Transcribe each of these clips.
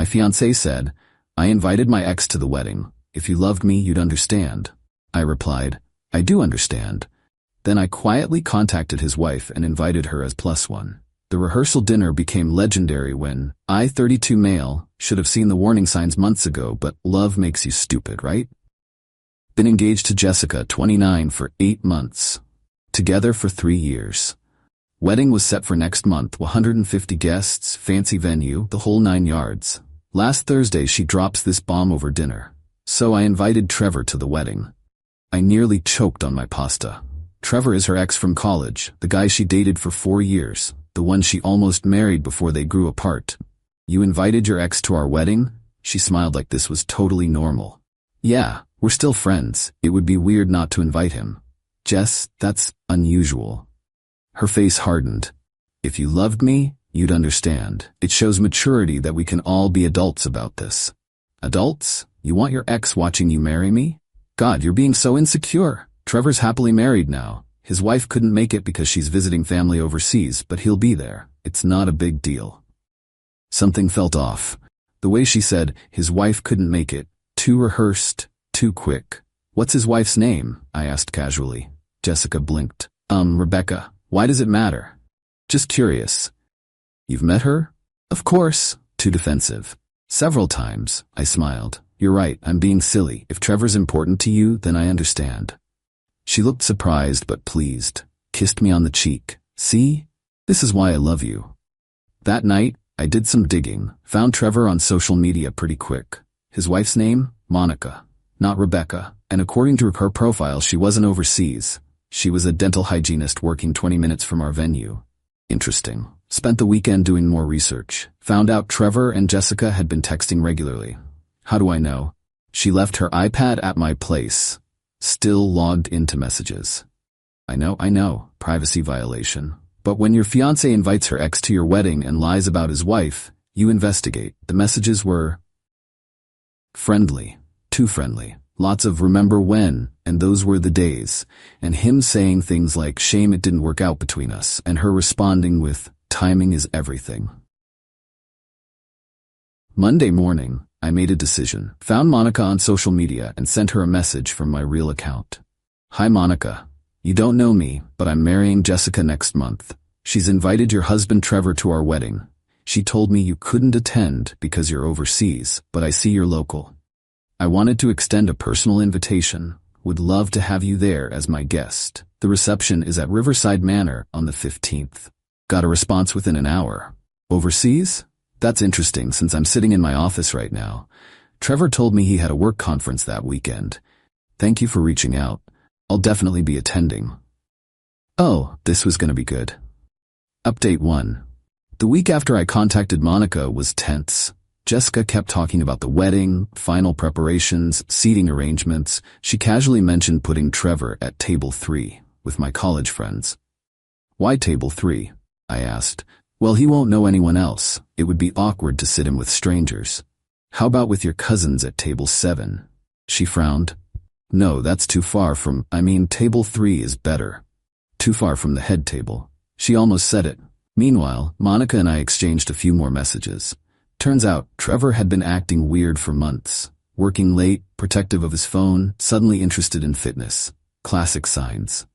My fiancé said, "I invited my ex to the wedding. If you loved me, you'd understand." I replied, "I do understand." Then I quietly contacted his wife and invited her as +1. The rehearsal dinner became legendary when I, 32 male, should have seen the warning signs months ago, but love makes you stupid, right? Been engaged to Jessica, 29, for 8 months. Together for 3 years. Wedding was set for next month, 150 guests, fancy venue, the whole 9 yards. Last Thursday she drops this bomb over dinner. So I invited Trevor to the wedding. I nearly choked on my pasta. Trevor is her ex from college, the guy she dated for 4 years, the one she almost married before they grew apart. "You invited your ex to our wedding?" She smiled like this was totally normal. "Yeah, we're still friends. It would be weird not to invite him." "Jess, that's unusual." Her face hardened. "If you loved me, you'd understand. It shows maturity that we can all be adults about this." "Adults? You want your ex watching you marry me? God, you're being so insecure." Trevor's happily married now. His wife couldn't make it because she's visiting family overseas, but he'll be there. It's not a big deal. Something felt off. The way she said, his wife couldn't make it. Too rehearsed, too quick. "What's his wife's name?" I asked casually. Jessica blinked. Rebecca. Why does it matter?" "Just curious." "You've met her?" "Of course." Too defensive. "Several times." I smiled. "You're right, I'm being silly. If Trevor's important to you, then I understand." She looked surprised but pleased, kissed me on the cheek. "See? This is why I love you." That night, I did some digging, found Trevor on social media pretty quick. His wife's name? Monica, not Rebecca, and according to her profile she wasn't overseas. She was a dental hygienist working 20 minutes from our venue. Interesting. Spent the weekend doing more research. Found out Trevor and Jessica had been texting regularly. How do I know? She left her iPad at my place. Still logged into messages. I know, privacy violation. But when your fiancé invites her ex to your wedding and lies about his wife, you investigate. The messages were friendly, too friendly. Lots of "remember when," and those were the days, and him saying things like "shame it didn't work out between us," and her responding with "timing is everything." Monday morning, I made a decision. Found Monica on social media and sent her a message from my real account. "Hi Monica. You don't know me, but I'm marrying Jessica next month. She's invited your husband Trevor to our wedding. She told me you couldn't attend because you're overseas, but I see you're local. I wanted to extend a personal invitation. Would love to have you there as my guest. The reception is at Riverside Manor on the 15th. Got a response within an hour. Overseas? That's interesting since I'm sitting in my office right now. Trevor told me he had a work conference that weekend. Thank you for reaching out. I'll definitely be attending." Oh, this was gonna be good. Update 1. The week after I contacted Monica was tense. Jessica kept talking about the wedding, final preparations, seating arrangements. She casually mentioned putting Trevor at table 3 with my college friends. "Why table 3? I asked. "Well, he won't know anyone else. It would be awkward to sit him with strangers." "How about with your cousins at table 7? She frowned. "No, that's too far from, table 3 is better. Too far from the head table." She almost said it. Meanwhile, Monica and I exchanged a few more messages. Turns out, Trevor had been acting weird for months. Working late, protective of his phone, suddenly interested in fitness. Classic signs.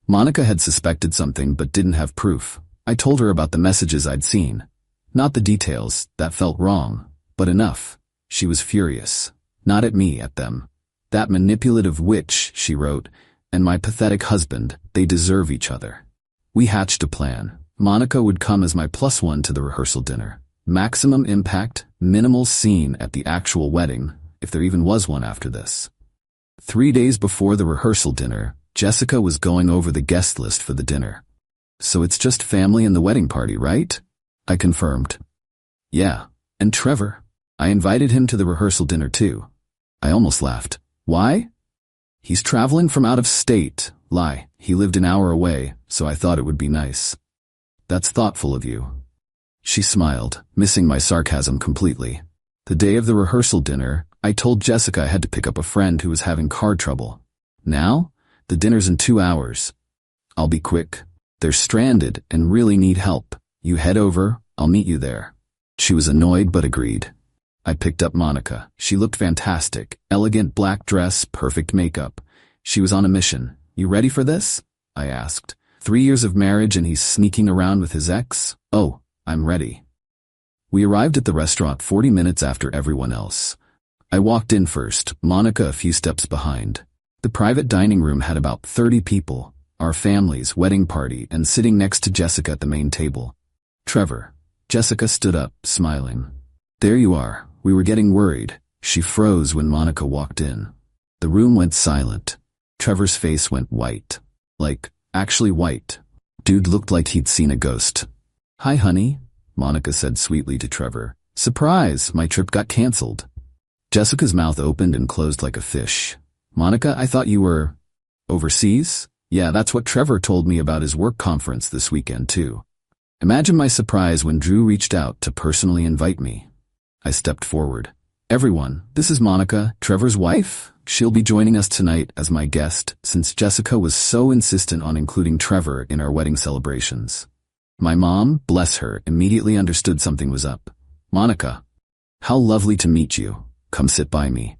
Monica had suspected something but didn't have proof. I told her about the messages I'd seen. Not the details, that felt wrong, but enough. She was furious. Not at me, at them. "That manipulative witch," she wrote, "and my pathetic husband, they deserve each other." We hatched a plan. Monica would come as my +1 to the rehearsal dinner. Maximum impact, minimal scene at the actual wedding, if there even was one after this. 3 days before the rehearsal dinner, Jessica was going over the guest list for the dinner. "So it's just family and the wedding party, right?" I confirmed. "Yeah, and Trevor. I invited him to the rehearsal dinner too." I almost laughed. "Why?" "He's traveling from out of state." Lie, he lived an hour away, so I thought it would be nice. "That's thoughtful of you." She smiled, missing my sarcasm completely. The day of the rehearsal dinner, I told Jessica I had to pick up a friend who was having car trouble. "Now? The dinner's in 2 hours." "I'll be quick. They're stranded and really need help. You head over, I'll meet you there." She was annoyed but agreed. I picked up Monica. She looked fantastic. Elegant black dress, perfect makeup. She was on a mission. You ready for this? I asked. 3 years of marriage and he's sneaking around with his ex? Oh, I'm ready. We arrived at the restaurant 40 minutes after everyone else. I walked in first, Monica a few steps behind. The private dining room had about 30 people, our family's wedding party, and sitting next to Jessica at the main table. Trevor. Jessica stood up, smiling. There you are. We were getting worried. She froze when Monica walked in. The room went silent. Trevor's face went white. Like, actually white. Dude looked like he'd seen a ghost. Hi, honey, Monica said sweetly to Trevor. Surprise, my trip got canceled. Jessica's mouth opened and closed like a fish. Monica, I thought you were overseas? Yeah, that's what Trevor told me about his work conference this weekend, too. Imagine my surprise when Drew reached out to personally invite me. I stepped forward. Everyone, this is Monica, Trevor's wife. She'll be joining us tonight as my guest since Jessica was so insistent on including Trevor in our wedding celebrations. My mom, bless her, immediately understood something was up. Monica, how lovely to meet you. Come sit by me.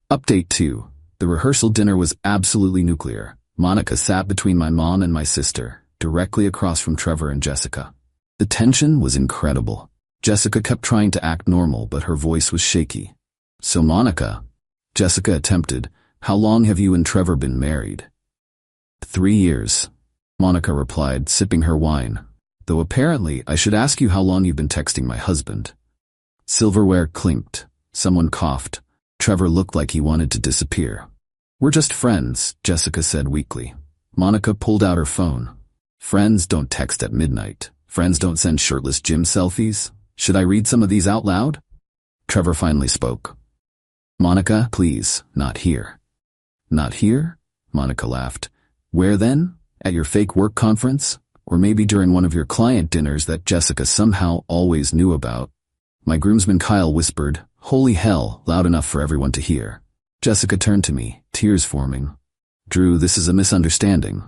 Update 2. The rehearsal dinner was absolutely nuclear. Monica sat between my mom and my sister, directly across from Trevor and Jessica. The tension was incredible. Jessica kept trying to act normal, but her voice was shaky. So Monica, Jessica attempted, how long have you and Trevor been married? 3 years, Monica replied, sipping her wine. Though apparently I should ask you how long you've been texting my husband. Silverware clinked. Someone coughed. Trevor looked like he wanted to disappear. We're just friends, Jessica said weakly. Monica pulled out her phone. Friends don't text at midnight. Friends don't send shirtless gym selfies. Should I read some of these out loud? Trevor finally spoke. Monica, please, not here. Not here? Monica laughed. Where then? At your fake work conference? Or maybe during one of your client dinners that Jessica somehow always knew about? My groomsman Kyle whispered, holy hell, loud enough for everyone to hear. Jessica turned to me, tears forming. Drew, this is a misunderstanding.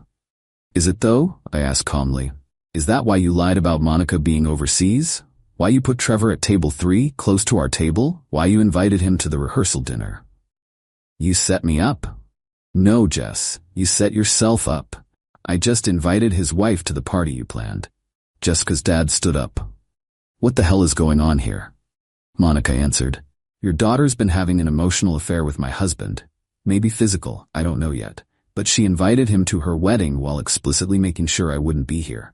Is it though? I asked calmly. Is that why you lied about Monica being overseas? Why you put Trevor at table 3, close to our table? Why you invited him to the rehearsal dinner? You set me up. No, Jess, you set yourself up. I just invited his wife to the party you planned. Jessica's dad stood up. What the hell is going on here? Monica answered. Your daughter's been having an emotional affair with my husband. Maybe physical, I don't know yet. But she invited him to her wedding while explicitly making sure I wouldn't be here.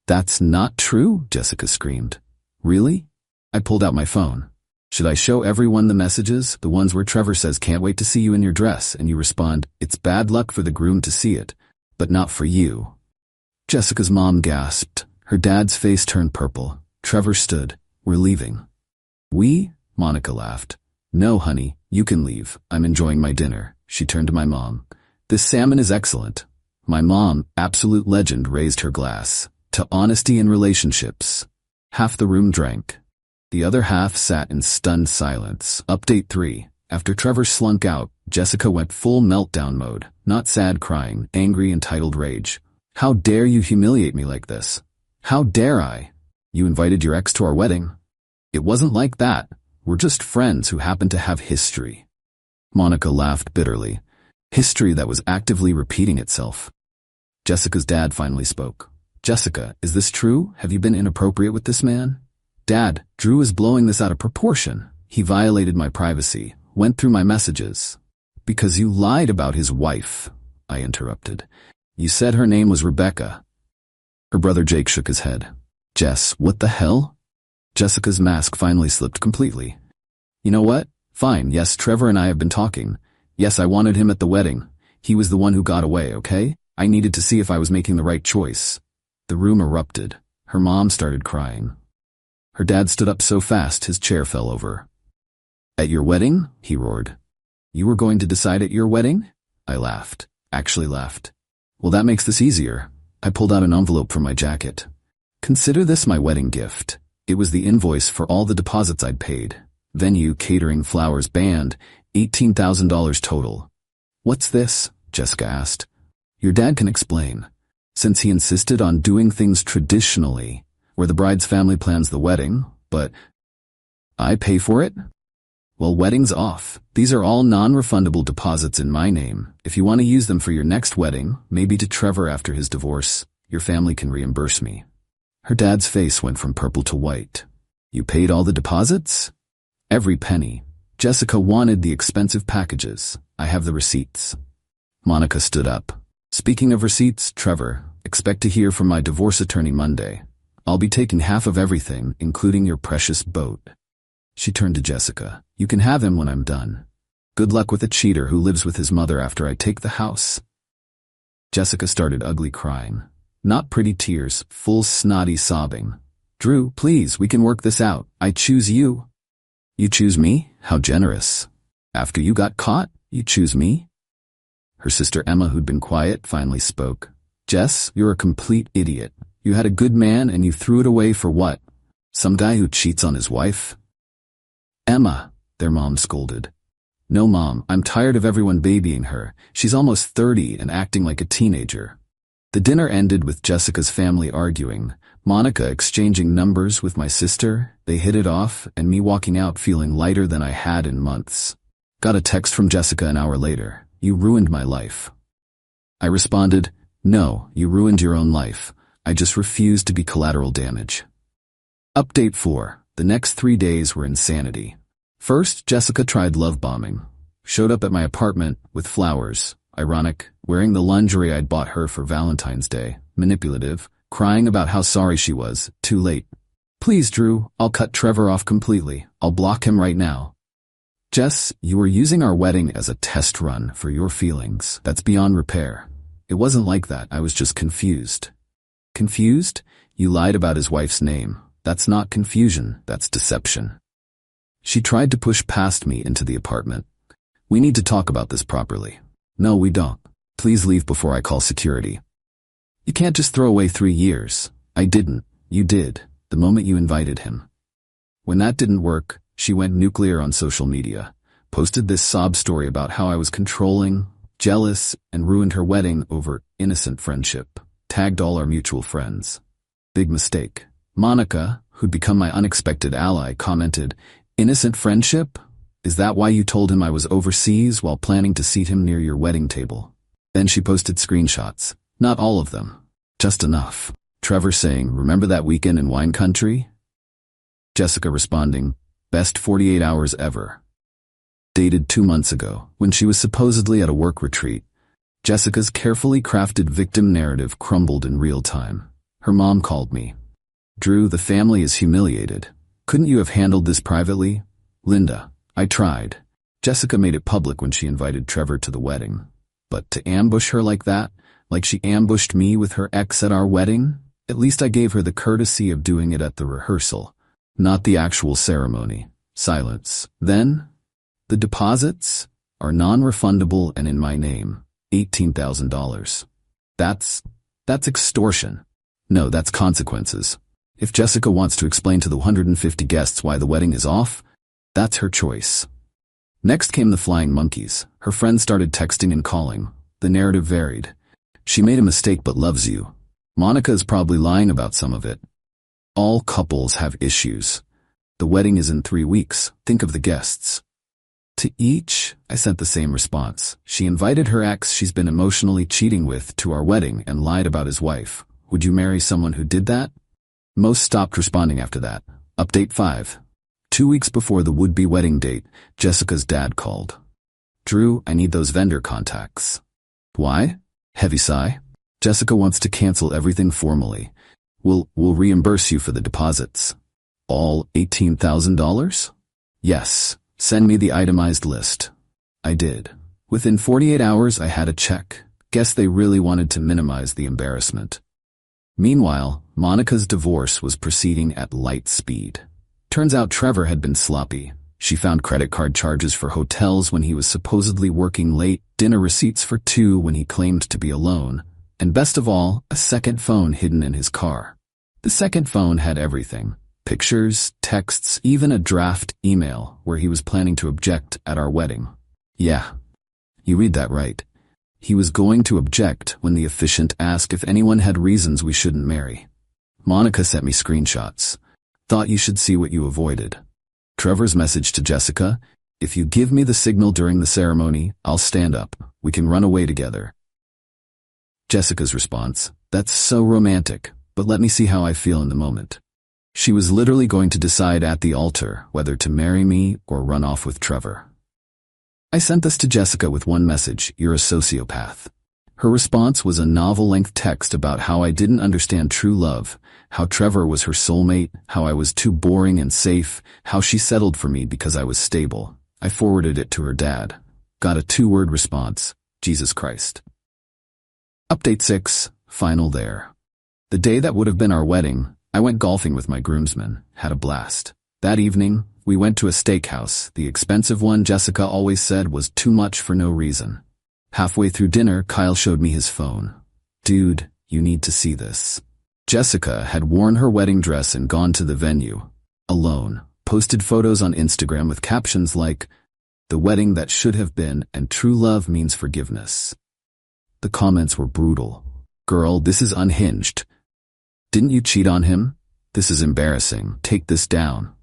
That's not true, Jessica screamed. Really? I pulled out my phone. Should I show everyone the messages, the ones where Trevor says can't wait to see you in your dress, and you respond, it's bad luck for the groom to see it, but not for you. Jessica's mom gasped. Her dad's face turned purple. Trevor stood. We're leaving. We? Monica laughed. No, honey, you can leave. I'm enjoying my dinner. She turned to my mom. This salmon is excellent. My mom, absolute legend, raised her glass. To honesty in relationships. Half the room drank. The other half sat in stunned silence. Update 3. After Trevor slunk out, Jessica went full meltdown mode. Not sad crying, angry entitled rage. How dare you humiliate me like this? How dare I? You invited your ex to our wedding. It wasn't like that. We're just friends who happen to have history. Monica laughed bitterly. History that was actively repeating itself. Jessica's dad finally spoke. Jessica, is this true? Have you been inappropriate with this man? Dad, Drew is blowing this out of proportion. He violated my privacy, went through my messages. Because you lied about his wife, I interrupted. You said her name was Rebecca. Her brother Jake shook his head. Jess, what the hell? Jessica's mask finally slipped completely. You know what? Fine, yes, Trevor and I have been talking. Yes, I wanted him at the wedding. He was the one who got away, okay? I needed to see if I was making the right choice. The room erupted. Her mom started crying. Her dad stood up so fast his chair fell over. At your wedding? He roared. You were going to decide at your wedding? I laughed. Actually laughed. Well, that makes this easier. I pulled out an envelope from my jacket. Consider this my wedding gift. It was the invoice for all the deposits I'd paid. Venue, catering, flowers, band, $18,000 total. What's this? Jessica asked. Your dad can explain. Since he insisted on doing things traditionally, where the bride's family plans the wedding, but I pay for it? Well, wedding's off. These are all non-refundable deposits in my name. If you want to use them for your next wedding, maybe to Trevor after his divorce, your family can reimburse me. Her dad's face went from purple to white. You paid all the deposits? Every penny. Jessica wanted the expensive packages. I have the receipts. Monica stood up. Speaking of receipts, Trevor, expect to hear from my divorce attorney Monday. I'll be taking half of everything, including your precious boat. She turned to Jessica. You can have him when I'm done. Good luck with a cheater who lives with his mother after I take the house. Jessica started ugly crying. Not pretty tears, full snotty sobbing. Drew, please, we can work this out. I choose you. You choose me? How generous. After you got caught, you choose me? Her sister Emma, who'd been quiet, finally spoke. Jess, you're a complete idiot. You had a good man and you threw it away for what? Some guy who cheats on his wife? Emma, their mom scolded. No, Mom, I'm tired of everyone babying her. She's almost 30 and acting like a teenager. The dinner ended with Jessica's family arguing, Monica exchanging numbers with my sister, they hit it off, and me walking out feeling lighter than I had in months. Got a text from Jessica an hour later. You ruined my life. I responded, no, you ruined your own life. I just refuse to be collateral damage. Update 4. The next 3 days were insanity. First, Jessica tried love bombing. Showed up at my apartment with flowers. Ironic, wearing the lingerie I'd bought her for Valentine's Day. Manipulative, crying about how sorry she was. Too late. Please, Drew, I'll cut Trevor off completely. I'll block him right now. Jess, you were using our wedding as a test run for your feelings. That's beyond repair. It wasn't like that. I was just confused. Confused? You lied about his wife's name. That's not confusion. That's deception. She tried to push past me into the apartment. We need to talk about this properly. No, we don't. Please leave before I call security. You can't just throw away 3 years. I didn't. You did, the moment you invited him. When that didn't work, she went nuclear on social media, posted this sob story about how I was controlling, jealous, and ruined her wedding over innocent friendship. Tagged all our mutual friends. Big mistake. Monica, who'd become my unexpected ally, commented, innocent friendship? Is that why you told him I was overseas while planning to seat him near your wedding table? Then she posted screenshots. Not all of them. Just enough. Trevor saying, remember that weekend in wine country? Jessica responding, best 48 hours ever. Dated 2 months ago, when she was supposedly at a work retreat. Jessica's carefully crafted victim narrative crumbled in real time. Her mom called me. Drew, the family is humiliated. Couldn't you have handled this privately? Linda, I tried. Jessica made it public when she invited Trevor to the wedding. But to ambush her like that, like she ambushed me with her ex at our wedding, at least I gave her the courtesy of doing it at the rehearsal, not the actual ceremony. Silence. Then, the deposits are non-refundable and in my name. $18,000. That's extortion. No, that's consequences. If Jessica wants to explain to the 150 guests why the wedding is off, that's her choice. Next came the flying monkeys. Her friends started texting and calling. The narrative varied. She made a mistake but loves you. Monica is probably lying about some of it. All couples have issues. The wedding is in 3 weeks. Think of the guests. To each, I sent the same response. She invited her ex she's been emotionally cheating with to our wedding and lied about his wife. Would you marry someone who did that? Most stopped responding after that. Update 5. 2 weeks before the would-be wedding date, Jessica's dad called. Drew, I need those vendor contacts. Why? Heavy sigh. Jessica wants to cancel everything formally. We'll reimburse you for the deposits. All $18,000? Yes. Send me the itemized list. I did. Within 48 hours, I had a check. Guess they really wanted to minimize the embarrassment. Meanwhile, Monica's divorce was proceeding at light speed. Turns out Trevor had been sloppy. She found credit card charges for hotels when he was supposedly working late, dinner receipts for 2 when he claimed to be alone, and best of all, a second phone hidden in his car. The second phone had everything. Pictures, texts, even a draft email where he was planning to object at our wedding. Yeah, you read that right. He was going to object when the officiant asked if anyone had reasons we shouldn't marry. Monica sent me screenshots. Thought you should see what you avoided. Trevor's message to Jessica, If you give me the signal during the ceremony, I'll stand up. We can run away together. Jessica's response, that's so romantic, but let me see how I feel in the moment. She was literally going to decide at the altar whether to marry me or run off with Trevor. I sent this to Jessica with one message, you're a sociopath. Her response was a novel-length text about how I didn't understand true love, how Trevor was her soulmate, how I was too boring and safe, how she settled for me because I was stable. I forwarded it to her dad. Got a 2-word response, Jesus Christ. Update 6, final there. The day that would have been our wedding, I went golfing with my groomsmen, had a blast. That evening, we went to a steakhouse, the expensive one Jessica always said was too much for no reason. Halfway through dinner, Kyle showed me his phone. Dude, you need to see this. Jessica had worn her wedding dress and gone to the venue, alone, posted photos on Instagram with captions like, the wedding that should have been and true love means forgiveness. The comments were brutal. Girl, this is unhinged. Didn't you cheat on him? This is embarrassing. Take this down.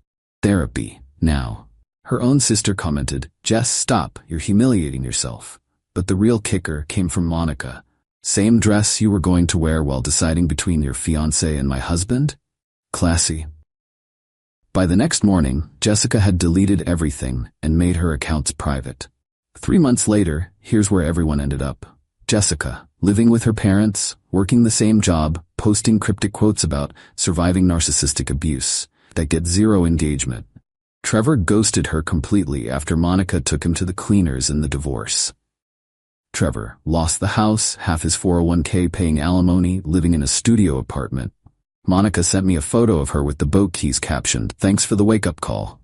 Therapy, now. Her own sister commented, Jess, stop, you're humiliating yourself. But the real kicker came from Monica. Same dress you were going to wear while deciding between your fiancé and my husband? Classy. By the next morning, Jessica had deleted everything and made her accounts private. 3 months later, here's where everyone ended up. Jessica, living with her parents, working the same job, posting cryptic quotes about surviving narcissistic abuse that get 0 engagement. Trevor ghosted her completely after Monica took him to the cleaners in the divorce. Trevor lost the house, half his 401k paying alimony, living in a studio apartment. Monica sent me a photo of her with the boat keys captioned, thanks for the wake-up call.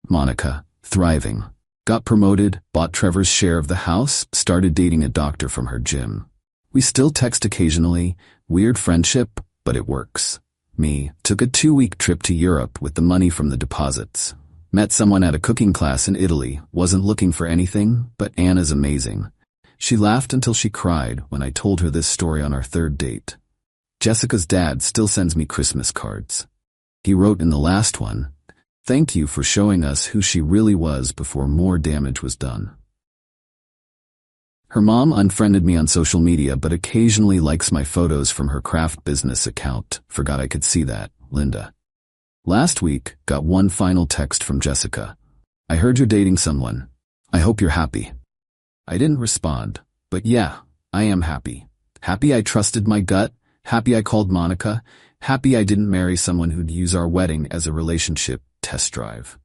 Monica, thriving. Got promoted, bought Trevor's share of the house, started dating a doctor from her gym. We still text occasionally, weird friendship, but it works. Me, took a 2-week trip to Europe with the money from the deposits. Met someone at a cooking class in Italy, wasn't looking for anything, but Anna's amazing. She laughed until she cried when I told her this story on our 3rd date. Jessica's dad still sends me Christmas cards. He wrote in the last one, thank you for showing us who she really was before more damage was done. Her mom unfriended me on social media but occasionally likes my photos from her craft business account. Forgot I could see that, Linda. Last week, got one final text from Jessica. I heard you're dating someone. I hope you're happy. I didn't respond, but yeah, I am happy. Happy I trusted my gut, happy I called Monica, happy I didn't marry someone who'd use our wedding as a relationship test drive.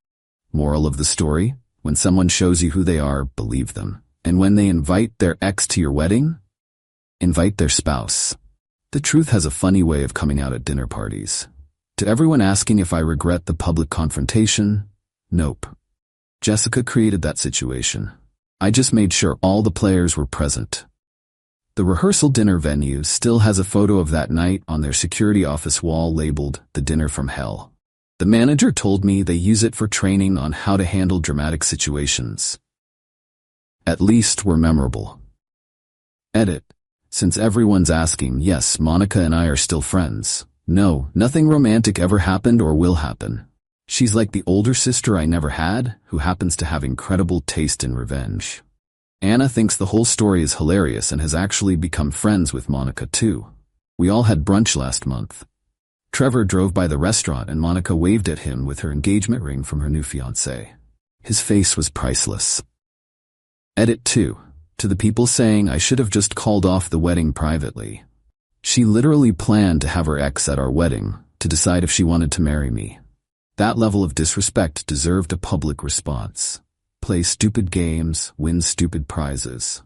Moral of the story, when someone shows you who they are, believe them. And when they invite their ex to your wedding, invite their spouse. The truth has a funny way of coming out at dinner parties. To everyone asking if I regret the public confrontation, nope. Jessica created that situation. I just made sure all the players were present. The rehearsal dinner venue still has a photo of that night on their security office wall labeled, The Dinner from Hell. The manager told me they use it for training on how to handle dramatic situations. At least we're memorable. Edit. Since everyone's asking, yes, Monica and I are still friends. No, nothing romantic ever happened or will happen. She's like the older sister I never had, who happens to have incredible taste in revenge. Anna thinks the whole story is hilarious and has actually become friends with Monica too. We all had brunch last month. Trevor drove by the restaurant and Monica waved at him with her engagement ring from her new fiancé. His face was priceless. Edit 2. To the people saying I should have just called off the wedding privately. She literally planned to have her ex at our wedding, to decide if she wanted to marry me. That level of disrespect deserved a public response. Play stupid games, win stupid prizes.